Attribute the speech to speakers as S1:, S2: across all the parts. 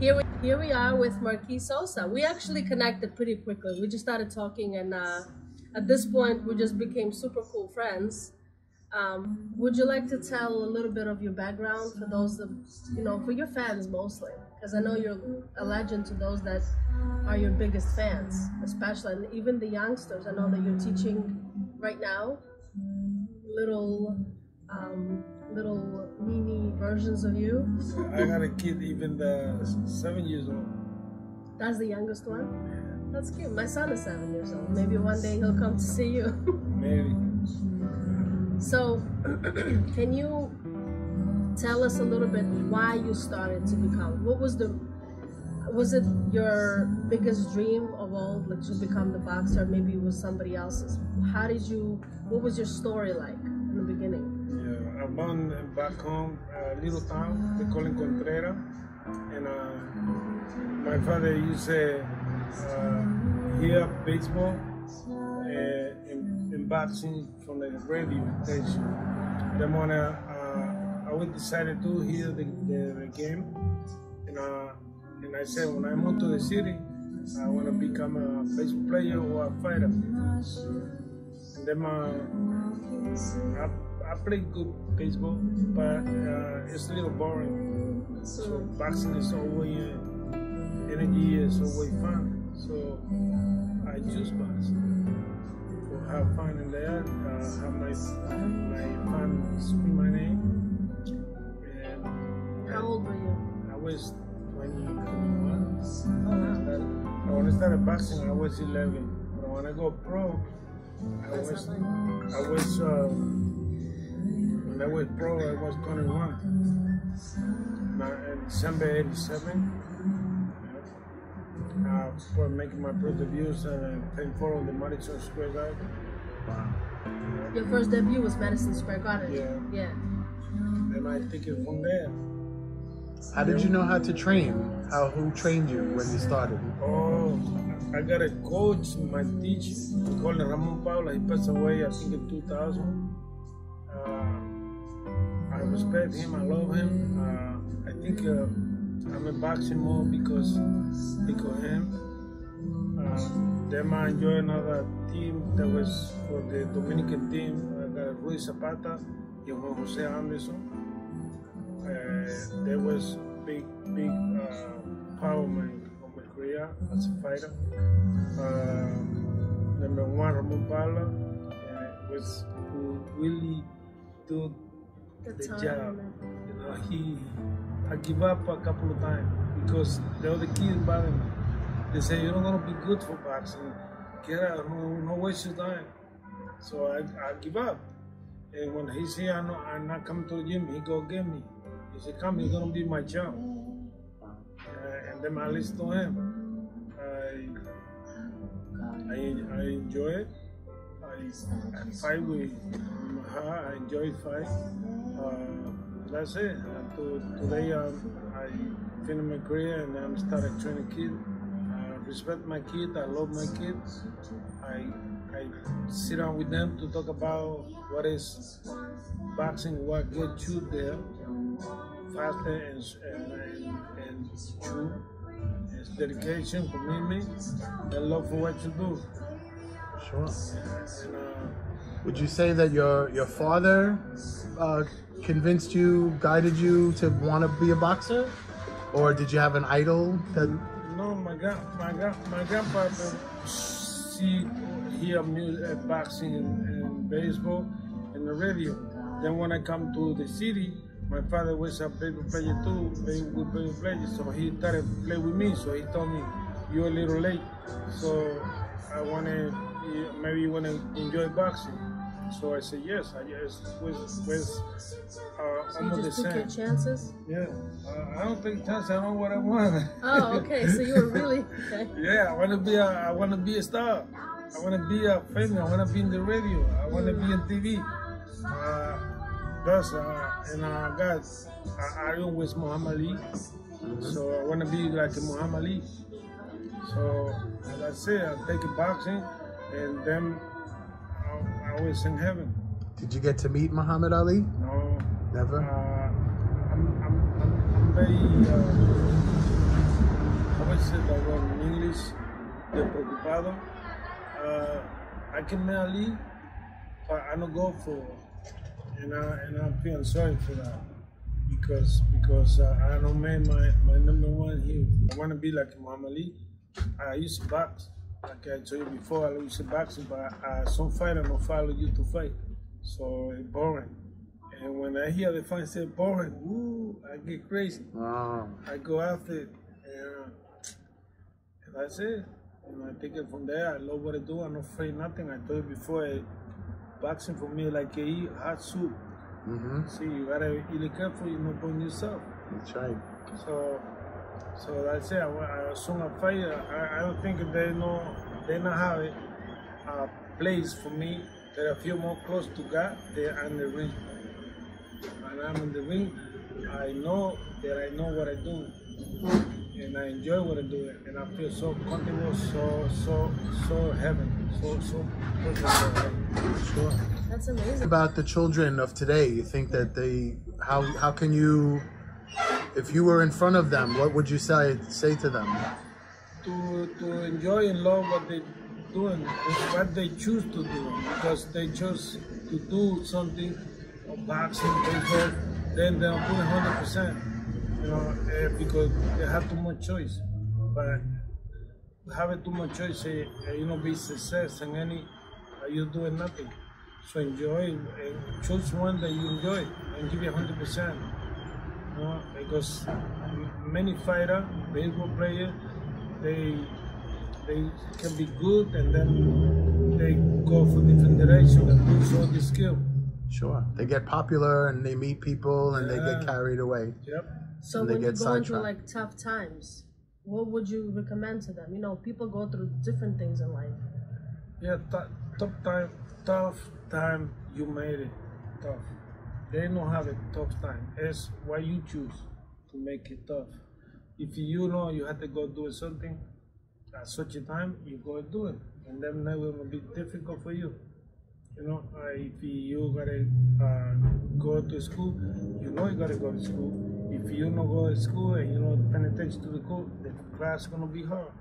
S1: Here we are with Merqui Sosa. We actually connected pretty quickly. We just started talking, and at this point, we just became super cool friends. Would you like to tell a little bit of your background for those that, for your fans mostly? Because I know you're a legend to those that are your biggest fans, especially, and even the youngsters. I know that you're teaching right now little mini versions of you.
S2: I got a kid, even the 7 years old.
S1: That's the youngest one? Yeah. That's cute. My son is 7 years old. Maybe one day he'll come to see you.
S2: Maybe.
S1: So, can you tell us a little bit why you started to become? Was it your biggest dream of all, like to become the boxer? Maybe it was somebody else's. What was your story like in the beginning?
S2: Yeah, I'm born back home, a little town, they call it Contreras. And my father used to hear baseball and boxing from the radio station. Then when I decided to hear the game, and I said, when I move to the city, I want to become a baseball player or a fighter. And then I play good baseball, but it's a little boring. So boxing is always energy, is always fun. So I choose boxing. To have fun in there, have my fun scream my name. And
S1: how old were you?
S2: I was 21. When I started boxing, I was 11. But when I go pro, I was when I was pro, I was 21. In December '87, for making my pro debuts and playing for the Madison Square Garden.
S1: Wow. Your first debut was Madison Square Garden. Yeah.
S2: Then I take it from there.
S3: How did you know how to train? Who trained you when you started?
S2: Oh, I got a coach, my teacher. We call him Ramon Paula. He passed away, I think, in 2000. I respect him. I love him. I think I'm in boxing more because of him. Then I enjoy another team that was for the Dominican team. I got Rui Zapata and Juan Jose Anderson. There was big empowerment of my career as a fighter. Number one, Ramon Paula, was who really do the job. I give up a couple of times because the other kids bother me. They say, you're not going to be good for boxing. Get out, no waste your time. So I give up. And when he see I'm not coming to the gym, he go get me. He said, come, you're going to be my champ. And then I listen to him. I enjoy it. I fight with her. I enjoy fight. That's it. Today I finished my career and I'm started training kids. I respect my kids. I love my kids. I sit down with them to talk about what is boxing, what gets you there faster and true. It's dedication, commitment, and love for what you do.
S3: Sure. Would you say that your father convinced you, guided you to want to be a boxer, or did you have an idol that?
S2: No, my grandpa hear music, boxing and baseball and the radio. Then when I come to the city, my father was a baseball player too, good baseball player, so he started to play with me. So he told me, you're a little late, so maybe you want to enjoy boxing. So I said yes. I just was almost the same.
S1: Took your chances?
S2: Yeah, I don't take chances. I know what I want.
S1: Oh, okay. So you were really okay.
S2: Yeah, I want to be a star. I want to be a famous. I want to be in the radio. I want to be on TV. I always Muhammad Ali. So I want to be like a Muhammad Ali. So that's it. I take a boxing, and then I was in heaven.
S3: Did you get to meet Muhammad Ali?
S2: No.
S3: Never?
S2: I'm very always say that word in English, de preocupado. I can make a leave, but I don't go for, and I'm feeling sorry for that because I don't make my number one here. I want to be like Muhammad Ali. I used to box, like I told you before. I used to box, but some fighter don't follow you to fight, so it's boring. And when I hear the fight say boring, woo, I get crazy.
S3: Wow.
S2: I go after it, and that's it. I take it from there. I love what I do. I'm not afraid of nothing. I told you before, boxing for me like eat hot soup. See, you gotta be careful. You don't burn yourself.
S3: That's right.
S2: So that's it. As soon as I fight, I don't think they not have a place for me that I feel more close to God than in the ring. When I'm in the ring, I know that I know what I do, and I enjoy what I do, and I feel so comfortable, so heaven, so perfect.
S1: Sure. That's amazing.
S3: About the children of today, you think that how can you, if you were in front of them, what would you say to them?
S2: To enjoy and love what they're doing, what they choose to do, because they chose to do something. Boxing, baseball, then they'll put 100%, because they have too much choice. But having too much choice, be success in any, you're doing nothing. So enjoy and choose one that you enjoy and give it 100%. Because many fighters, baseball players, they can be good and then they go for different direction and lose all the skill.
S3: Sure. They get popular and they meet people and they get carried away.
S2: Yep.
S1: So when you're going through like tough times, what would you recommend to them? People go through different things in life.
S2: Yeah, tough time, you made it tough. They don't have a tough time. It's what you choose to make it tough. If you know you have to go do something at such a time, you go do it. And then it will be difficult for you. If you gotta go to school, you gotta go to school. If you don't go to school and you don't pay attention to the class is gonna be hard.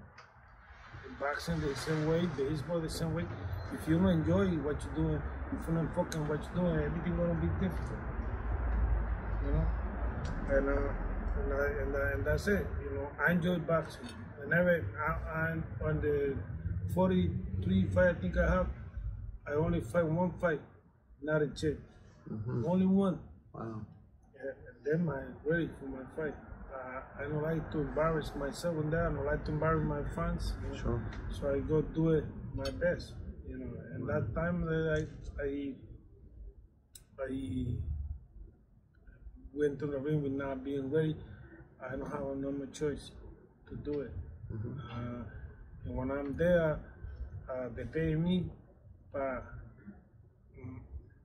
S2: Boxing the same way, baseball the same way. If you don't enjoy what you're doing, if you don't focus on what you're doing, everything gonna be difficult. And that's it. I enjoy boxing. Whenever I'm on the 43 fight I think I have, I only fight one fight, not a chick. Only one.
S3: Wow.
S2: Then I'm ready for my fight. I don't like to embarrass myself in that. I don't like to embarrass my fans.
S3: Sure.
S2: So I go do it my best. And that time that I went to the ring with not being ready, I don't have no more choice to do it. And when I'm there, they pay me. But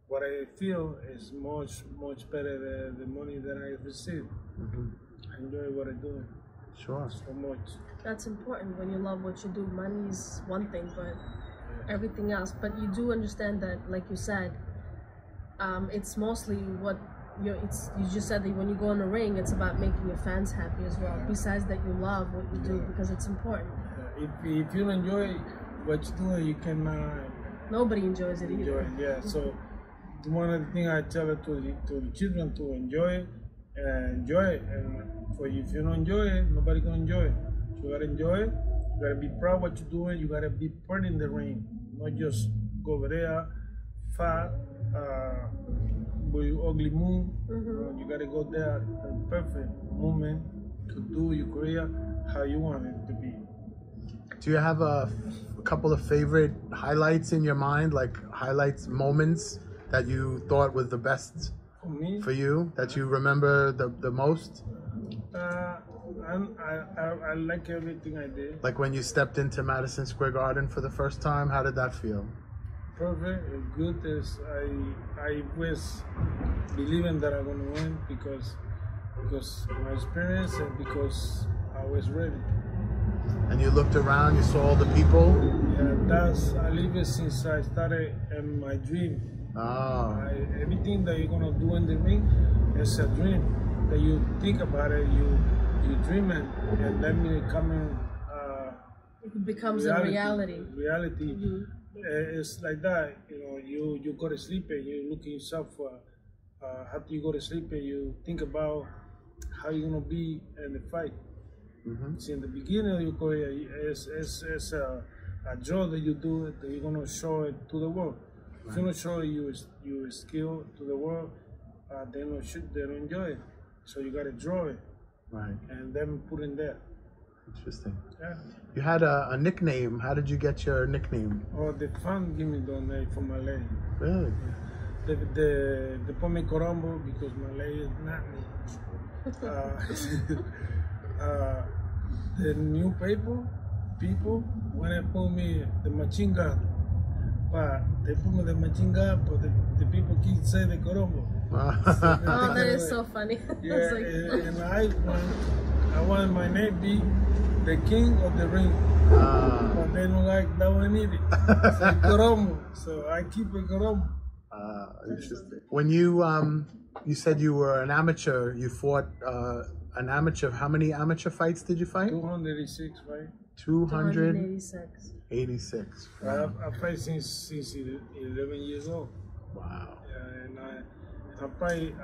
S2: what I feel is much better than the money that I receive. I enjoy what I do.
S3: Sure.
S2: So much.
S1: That's important when you love what you do. Money is one thing, but everything else. But you do understand that, like you said, it's mostly what you just said that when you go in the ring, it's about making your fans happy as well. Besides that, you love what you do because it's important.
S2: If you enjoy what you do, you can.
S1: Nobody enjoys it either.
S2: Yeah, so one of the things I tell to the children to enjoy it, and if you don't enjoy it, nobody gonna enjoy it. So you gotta enjoy it. You gotta be proud of what you're doing. You gotta be part in the ring, not just go over there, fat, with ugly move. You gotta go there at the perfect moment to do your career how you want it to be.
S3: Do you have a couple of favorite highlights in your mind, like moments that you thought was the best for you, that you remember the most?
S2: I like everything I did.
S3: Like when you stepped into Madison Square Garden for the first time, how did that feel?
S2: Perfect, good. As I was believing that I'm gonna win because my experience and because I was ready.
S3: And you looked around, you saw all the people?
S2: Yeah, I live it since I started in my dream. Everything that you're gonna do in the ring is a dream. That you think about it, you dream it, and then you come in.
S1: It becomes a reality.
S2: Reality. It's like that. You go to sleep and you look at yourself. After you go to sleep and you think about how you're gonna be in the fight. See, in the beginning of your career, it's a job that you do that you're gonna show it to the world. If you don't show your skill to the world, they don't enjoy it. So you gotta draw it, and then put in there.
S3: Interesting.
S2: Yeah.
S3: You had a nickname. How did you get your nickname?
S2: Oh, the fan gave me the name from Malay.
S3: Really?
S2: They put me Corombo because Malay is not me. The new people, when they put me the machine gun, but they put me the machine gun, but the people keep saying the Corombo.
S1: Oh, that is so funny.
S2: Yeah, and I want my name be the king of the ring, but they don't like that one either. It's like Corombo, so I keep it Corombo.
S3: Interesting. When you said you were an amateur, you fought an amateur. How many amateur fights did you fight?
S2: 286, right?
S1: 286.
S3: 86.
S2: Wow. I fight since 11 years old.
S3: Wow.
S2: Yeah, and I fight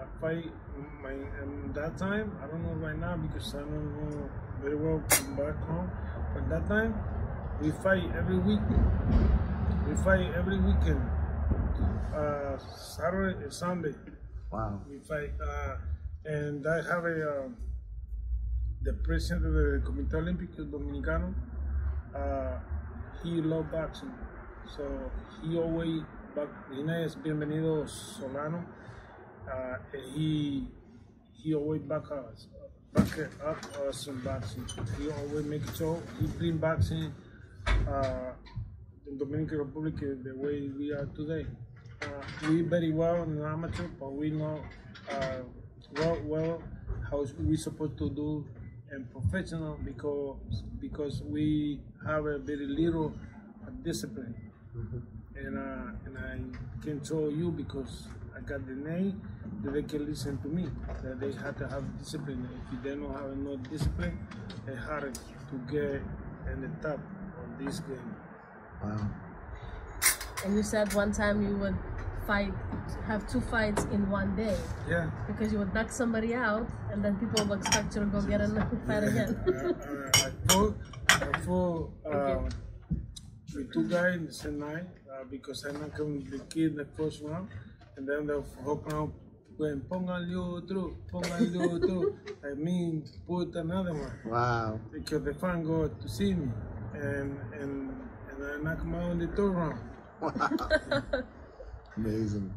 S2: that time. I don't know right now because I don't know very well back home. But that time, we fight every week. We fight every weekend. Saturday and Sunday.
S3: Wow.
S2: We fight, and I have the president of the Comité Olímpico Dominicano. He loved boxing, so he always his name is Bienvenido Solano. He always back up us in boxing. He always make sure he bring boxing in Dominican Republic the way we are today. We very well in amateur, but we know well how we supposed to do and professional because we have a very little discipline. And I can show you because I got the name that they can listen to me. That they have to have discipline. If they don't have no discipline, it's hard to get in the top of this game.
S3: Wow.
S1: And you said one time you would have 2 fights in one day.
S2: Yeah.
S1: Because you would knock somebody out, and then people would expect you to go get another fight again.
S2: I fought with 2 guys in the same night because I knocked the kid in the first round, and then the whole round went póngale otro. I mean, put another one.
S3: Wow.
S2: Because the fan go to see me, and I knocked him out in the 3rd round.
S3: Wow. Amazing.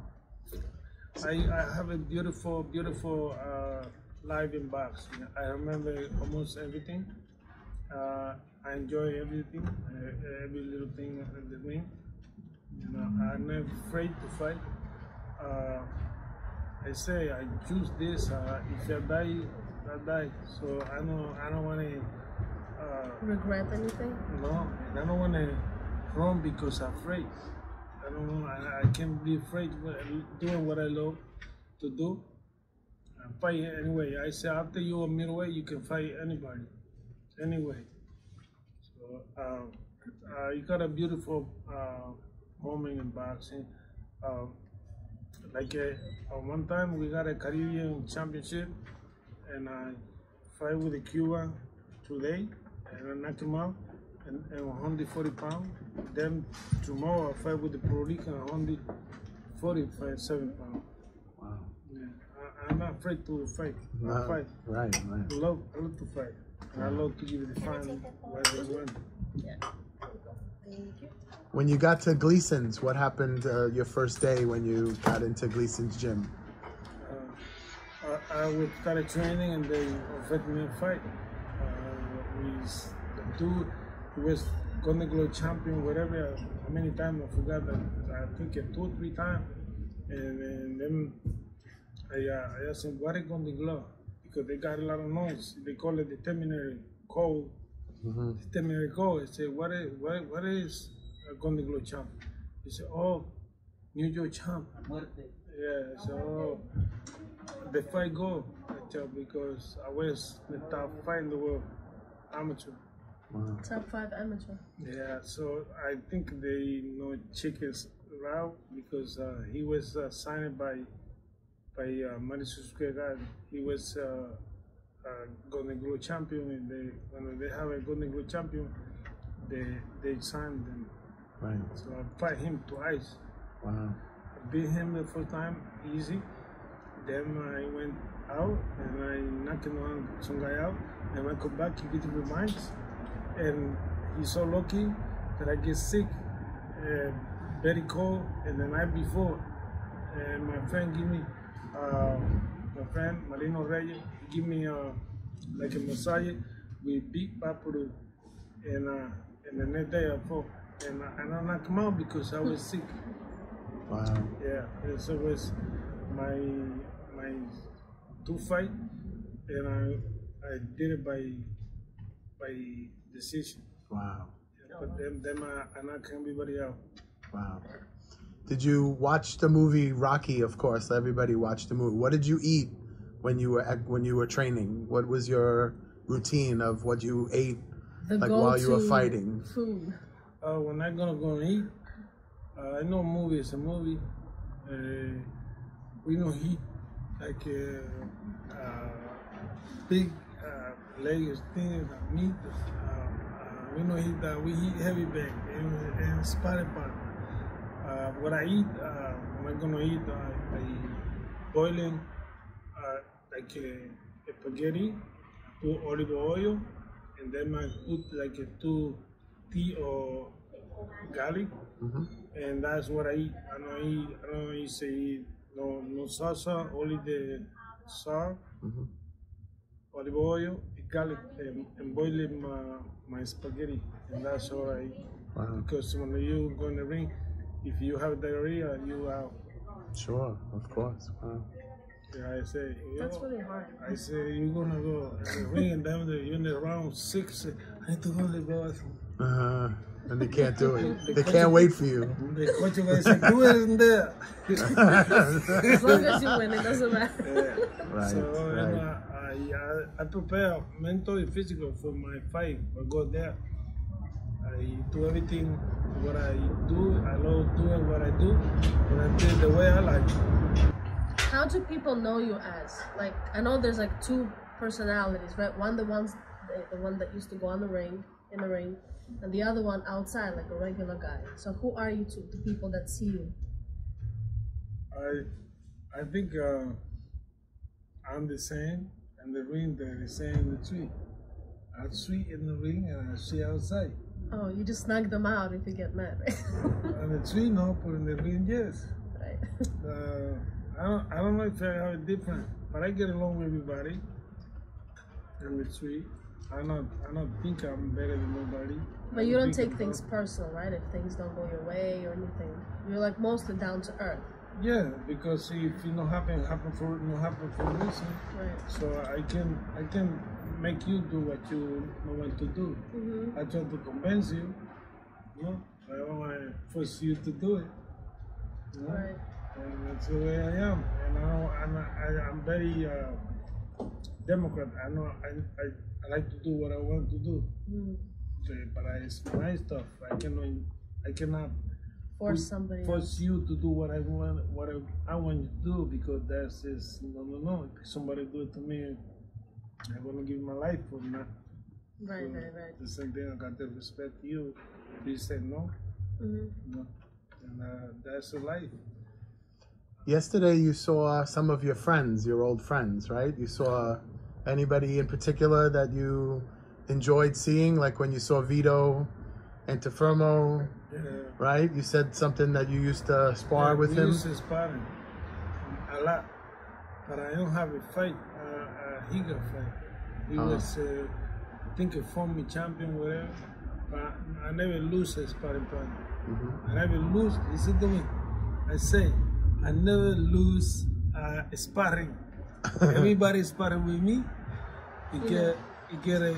S2: I have a beautiful life in boxing. I remember almost everything. I enjoy everything, every little thing in the ring. I'm never afraid to fight. I say I choose this. If I die, I die. So I don't want to
S1: regret anything.
S2: No, I don't want to run because I'm afraid. I don't know. I can't be afraid doing what I love to do. Fight anyway. I say after you are middleweight, you can fight anybody, anyway. So you got a beautiful moment in boxing. One time we got a Caribbean championship, and I fight with a Cuban today, and I knocked him out. And 140 pounds. Then tomorrow I fight with the Puerto Rican 147 pounds.
S3: Wow.
S2: Yeah. I'm not afraid to fight. I fight.
S3: Right.
S2: I love to fight. And I love to give the fan what they want.
S1: Yeah.
S3: When you got to Gleason's, what happened your first day when you got into Gleason's gym?
S2: I would start training and they offered me a fight. He was Golden Glove champion, whatever, how many times I forgot, I think 2 or 3 times. And then I asked him, what is Golden Glove? Because they got a lot of noise. They call it the terminary code. The terminary code. I said, what is a Golden Glove champ? He said, oh, New York champ. Yeah, so the fight go. I job because I was the top 5 in the world amateur.
S3: Wow.
S1: Top 5 amateur.
S2: Yeah, so I think they know Chickens Rao because he was signed by Madison Square Garden. He was Golden Glove champion, and when they have a Golden Glove champion, they signed them.
S3: Right.
S2: So I fight him twice.
S3: Wow.
S2: I beat him the first time easy. Then I went out and I knocked on some guy out. And when I come back, he beat me with mines. And he's so lucky that I get sick, very cold. And the night before, and my friend give me, my friend Marino Reyes, he give me like a massage with big paprika. And the next day I fought. And I knocked him out because I was sick.
S3: Wow.
S2: Yeah, so it was my 2 fight, and I did it by decision.
S3: Wow.
S2: Yeah, but then I knocked everybody out.
S3: Wow. Did you watch the movie Rocky? Of course, everybody watched the movie. What did you eat when you were training? What was your routine of what you ate, like while you were fighting?
S1: Food.
S2: When I'm gonna go and eat, I know a movie is a movie. We don't eat like big legs, things, meat. We don't eat that. We eat heavy bag and spotted pan. What I eat, when I'm gonna eat, I boiling like a spaghetti, put olive oil, and then I put like 2 tea or garlic, and that's what I eat. I don't eat no salsa, only the salt, olive oil, garlic, and boiling my spaghetti, and that's all I eat.
S3: Wow.
S2: Because when you go in the ring, if you have diarrhea, you out.
S3: Sure, of course. Wow.
S2: Yeah, I say.
S1: That's really hard.
S2: I say you're gonna go in the ring, and then you're in the round 6. I need to go to the bathroom.
S3: And they can't do it. They can't wait for you.
S2: The coach guy said, "Do it in there."
S1: As long as you win, it doesn't matter.
S2: Yeah.
S3: Right,
S2: So
S3: right.
S2: I prepare mentally, physical for my fight. I go there. I do everything what I do. I love doing what I do, but I do it the way I like.
S1: How do people know you as? Like, I know there's like 2 personalities, right? One, the one that used to go in the ring, and the other one outside, like a regular guy. So who are you to people that see you?
S2: I think I'm the same in the ring. They're the same in the tree. I'm sweet in the ring and I'm sweet outside.
S1: Oh, you just snag them out if you get mad, right?
S2: On the tree, no, but in the ring, yes.
S1: Right.
S2: I don't know if I have a different, but I get along with everybody in the tree. I don't think I'm better than nobody.
S1: But you don't take things personal, right? If things don't go your way or anything, you're like mostly down to earth.
S2: Yeah, because if it not happen for a reason.
S1: Right.
S2: So I can make you do what you want to do. I try to convince you. No, I don't want to force you to do it. You know?
S1: Right.
S2: And that's the way I am. And I'm very Democrat. I like to do what I want to do. But it's my stuff. I cannot
S1: Force somebody
S2: force you to do what I want you to do, because that's just no. If somebody do it to me, I'm gonna give my life for that.
S1: Right,
S2: So
S1: right.
S2: the same thing. I got to respect you. If you said no, no, and that's the life.
S3: Yesterday you saw some of your friends, your old friends, right? You saw anybody in particular that you enjoyed seeing, like when you saw Vito and Tefermo, right? You said something that you used to spar with him.
S2: We used to spar a lot, but I don't have a fight. He got fight. He was, I think, a former champion, whatever. But I never lose a sparring partner. I never lose. Listen to me. I say, I never lose sparring. Everybody sparring with me. You get a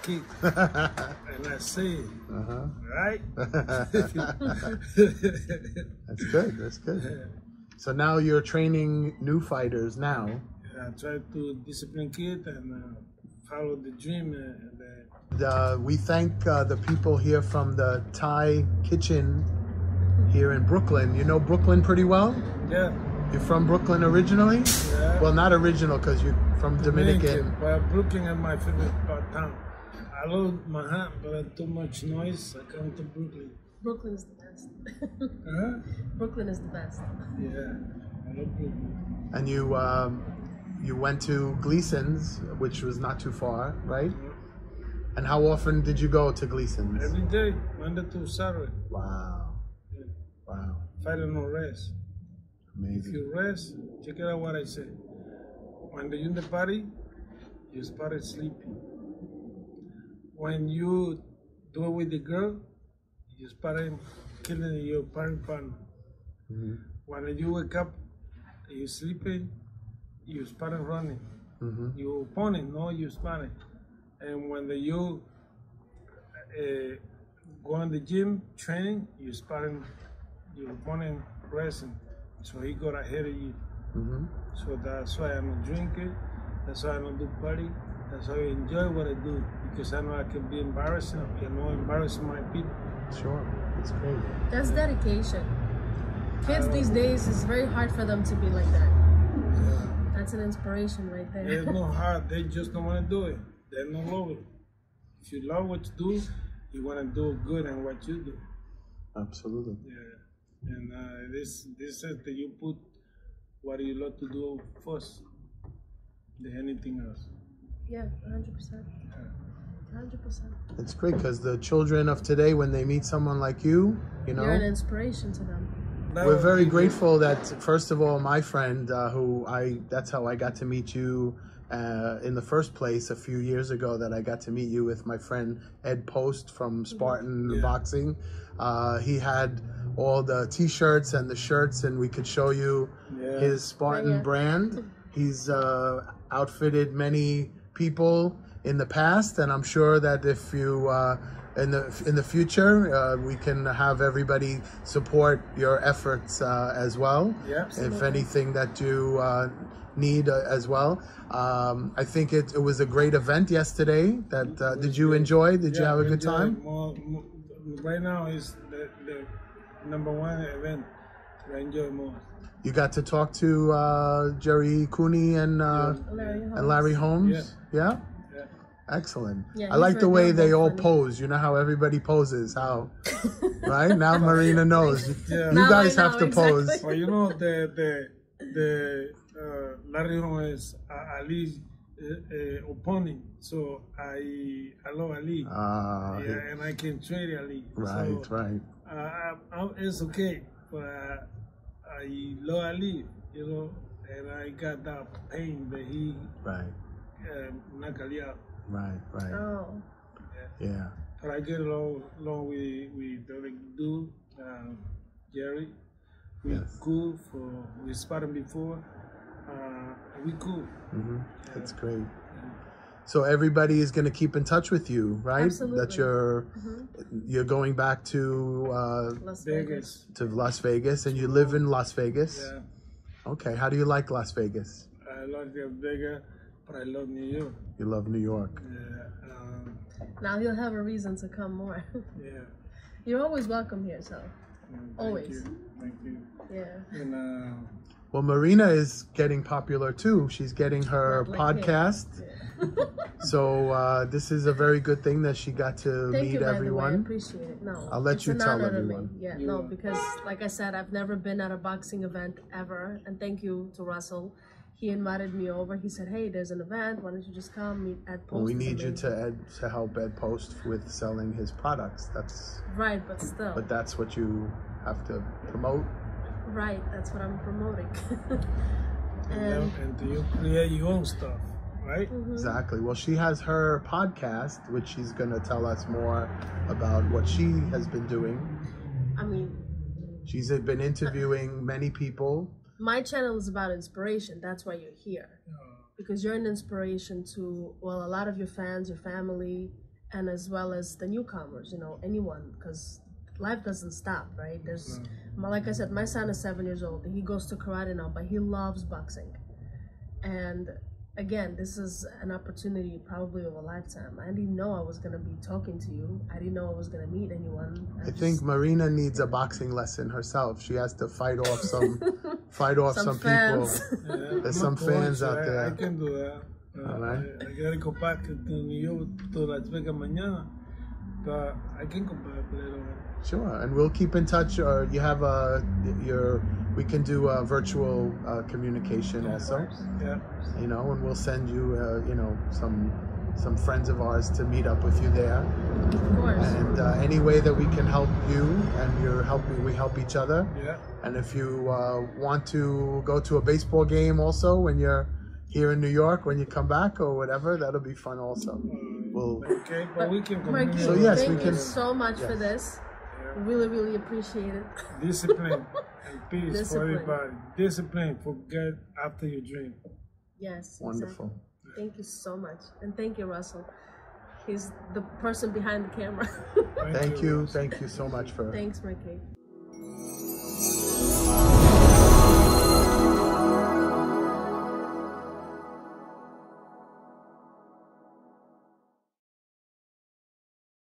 S2: kick. And I say, right?
S3: That's good. That's good. So now you're training new fighters now.
S2: try to discipline kid and follow the dream.
S3: We thank the people here from the Thai kitchen here in Brooklyn. You know Brooklyn pretty well?
S2: Yeah.
S3: You're from Brooklyn originally?
S2: Yeah.
S3: Well, not original because you're from Dominican.
S2: Well, Brooklyn is my favorite town. I love Manhattan, but too much noise. I come to Brooklyn.
S1: Brooklyn is the best.
S2: Huh?
S1: Brooklyn is the best.
S2: Yeah, I love Brooklyn.
S3: And you went to Gleason's, which was not too far, right? And how often did you go to Gleason's?
S2: Every day, Monday to Saturday.
S3: Wow.
S2: Yeah.
S3: Wow.
S2: Friday no rest.
S3: Amazing.
S2: If you rest, check it out what I say. When you're in the party, you start sleeping. When you do it with the girl, you start killing your party partner.
S3: Mm-hmm.
S2: When you wake up, you're sleeping, you start running.
S3: Mm-hmm.
S2: Your opponent, no, you start. And when you go in the gym training, you start your opponent resting. So he got ahead of you.
S3: Mm-hmm.
S2: So that's why I'm a drinker. That's why I don't do party. That's why I enjoy what I do, because I know I can be embarrassing. I know embarrassing my people.
S3: Sure, it's great.
S1: That's dedication. Kids these days, it's very hard for them to be like that.
S2: Yeah.
S1: That's an inspiration right there.
S2: It's not hard. They just don't want to do it. They don't love it. If you love what you do, you want to do good in what you do.
S3: Absolutely.
S2: Yeah. And this says that you put what you love to do first than anything else.
S1: Yeah, 100%. 100%.
S3: It's great because the children of today, when they meet someone like you, you know,
S1: You're an inspiration to them.
S3: we're very grateful that, first of all, my friend, that's how I got to meet you in the first place a few years ago, that I got to meet you with my friend Ed Post from Spartan Boxing. He had all the t-shirts and the shirts, and we could show you his Spartan brand. He's outfitted many people in the past, and I'm sure that if you in the future we can have everybody support your efforts as well.
S2: Yeah,
S3: if anything that you need as well. I think it was a great event yesterday. That did you enjoy? Did you have a good time?
S2: Right now is the #1 event. I enjoy more.
S3: You got to talk to Jerry Cooney and Larry Holmes. Yeah? Excellent.
S1: Yeah,
S3: I like the way they all pose. You know how everybody poses. How, right? Now Marina knows. You guys have to pose.
S2: Well, you know the Larry Holmes is Ali's opponent, so I love Ali. And I can train Ali.
S3: Right,
S2: so,
S3: right.
S2: It's okay, but I love Ali, you know, and I got that pain that he knocked Ali out.
S3: Right, right.
S1: Oh.
S3: Yeah.
S2: But I get along with the dude, Jerry. We cool we sparring before. We cool.
S3: That's great. So everybody is going to keep in touch with you, right?
S1: Absolutely.
S3: That you're going back to
S1: Las Vegas.
S3: To Las Vegas, and you live in Las Vegas.
S2: Yeah.
S3: Okay. How do you like Las Vegas?
S2: I love Las Vegas, but I love New York.
S3: You love New York.
S2: Yeah.
S1: Now he'll have a reason to come more.
S2: Yeah.
S1: You're always welcome here, so. Always.
S2: Thank you.
S1: Yeah.
S2: And
S3: well, Marina is getting popular too. She's getting her podcast. So this is a very good thing that she got to meet everyone.
S1: I appreciate it. No,
S3: I'll let you tell everyone.
S1: Yeah, no, because like I said, I've never been at a boxing event ever. And thank you to Russell. He invited me over. He said, "Hey, there's an event. Why don't you just come meet Ed Post?"
S3: Well, we need you to help Ed Post with selling his products. That's
S1: right, but still.
S3: But that's what you have to promote.
S1: Right, that's what I'm promoting.
S2: and do you create your own stuff, right?
S3: Exactly. Well, she has her podcast, which she's going to tell us more about what she has been doing.
S1: I mean,
S3: she's been interviewing many people.
S1: My channel is about inspiration. That's why you're here. Because you're an inspiration to, well, a lot of your fans, your family, and as well as the newcomers, you know, anyone. Because life doesn't stop, right? Like I said, my son is 7 years old. He goes to karate now, but he loves boxing. And again, this is an opportunity probably of a lifetime. I didn't know I was going to be talking to you. I didn't know I was going to meet anyone.
S3: I think Marina needs a boxing lesson herself. She has to fight off some some people.
S2: Yeah,
S3: There's some fans out there.
S2: I can do that.
S3: All right.
S2: I gotta go back to New York to Las Vegas mañana, but I can go back later.
S3: Sure, and we'll keep in touch. Or you have we can do a virtual communication also.
S2: Yeah.
S3: You know, and we'll send you you know, some friends of ours to meet up with you there.
S1: Of course.
S3: And any way that we can help you and you're helping, we help each other.
S2: Yeah.
S3: And if you want to go to a baseball game also when you're here in New York, when you come back or whatever, that'll be fun also. We'll,
S2: Okay, but we can
S1: Merqui,
S3: So yes, we
S1: thank
S3: can-
S1: you so much
S3: yes.
S1: for this. Really, really appreciate it.
S2: Discipline and peace
S1: Discipline.
S2: for everybody. Discipline, forget after your dream.
S1: Yes.
S3: wonderful.
S1: Exactly. Thank you so much. And thank you, Russell. He's the person behind the camera.
S3: Thank you so much for
S1: Thanks, Merqui.